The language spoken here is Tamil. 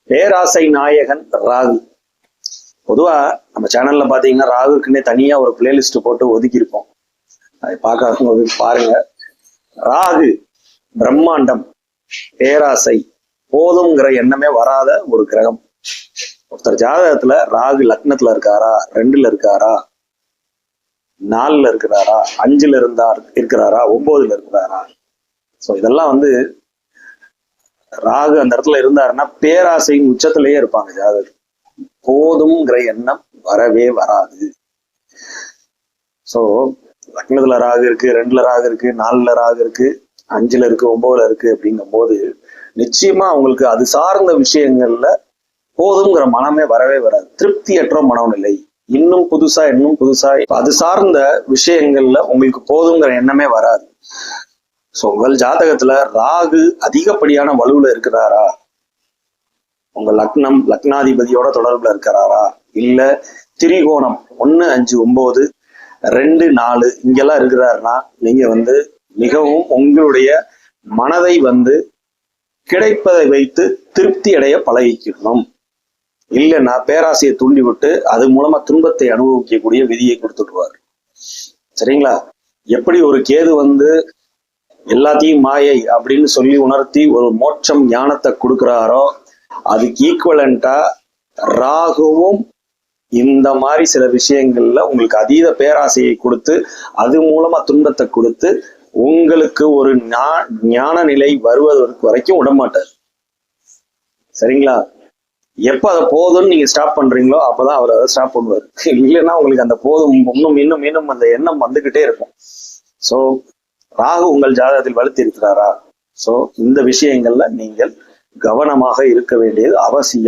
பேராசை நாயகன் ராகு. பொதுவா நம்ம சேனல்ல பாத்தீங்கன்னா ராகுக்குன்னே தனியா ஒரு பிளேலிஸ்ட் போட்டு ஒதுக்கி இருப்போம். அதை பார்க்காதவங்க பாருங்க. ராகு பிரம்மாண்டம், பேராசை, போதுங்கிற எண்ணமே வராத ஒரு கிரகம். ஒருத்தர் ஜாதகத்துல ராகு லக்னத்துல இருக்காரா, 2ல இருக்காரா, 4ல இருக்கிறாரா, 5ல இருக்கிறாரா, 9ல இருக்கிறாரா, சோ இதெல்லாம் ராகு அந்த இடத்துல இருந்தாருன்னா பேராசையின் உச்சத்திலேயே இருப்பாங்க ஜாதகர். போதும்ங்கிற எண்ணம் வரவே வராது. சோ லக்னத்துல ராகு இருக்கு, 2ல ராகு இருக்கு, 4ல ராகு இருக்கு, 5ல இருக்கு, 9ல இருக்கு அப்படிங்கும் போது நிச்சயமா அவங்களுக்கு அது சார்ந்த விஷயங்கள்ல போதுங்கிற மனமே வரவே வராது. திருப்தியற்ற மனநிலை, இன்னும் புதுசா அது சார்ந்த விஷயங்கள்ல உங்களுக்கு போதுங்கிற எண்ணமே வராது. சோ உங்கள் ஜாதகத்துல ராகு அதிகப்படியான வலுவுல இருக்கிறாரா, உங்க லக்னம் லக்னாதிபதியோட தொடர்புல இருக்கிறாரா, இல்ல திரிகோணம் 1, 5, 9, 2, 4 இங்கெல்லாம் இருக்கிறாருன்னா நீங்க மிகவும் உங்களுடைய மனதை கிடைப்பதை வைத்து திருப்தி அடைய பழகிக்கணும். இல்லைன்னா பேராசையை தூண்டி விட்டு அது மூலமா துன்பத்தை அனுபவிக்கக்கூடிய விதியை கொடுத்துடுவார். சரிங்களா? எப்படி ஒரு கேது எல்லாத்தையும் மாயை அப்படின்னு சொல்லி உணர்த்தி ஒரு மோட்சம் ஞானத்தை கொடுக்கிறாரோ, அதுக்கு ஈக்குவலண்டா ராகுவும் இந்த மாதிரி சில விஷயங்கள்ல உங்களுக்கு அதீத பேராசையை கொடுத்து அது மூலமா துன்பத்தை கொடுத்து உங்களுக்கு ஒரு ஞான நிலை வருவதற்கு வரைக்கும் விடமாட்டார். சரிங்களா? எப்ப அதை போதும்னு நீங்க ஸ்டாப் பண்றீங்களோ அப்பதான் அவர் அதை ஸ்டாப் பண்ணுவார். இல்லைன்னா உங்களுக்கு அந்த போதும் இன்னும் அந்த எண்ணம் வந்துகிட்டே இருக்கும். சோ ராகு உங்கள் ஜாதகத்தில் வலுத்து இருக்கிறாரா? சோ இந்த விஷயங்கள்ல நீங்கள் கவனமாக இருக்க வேண்டியது அவசியம்.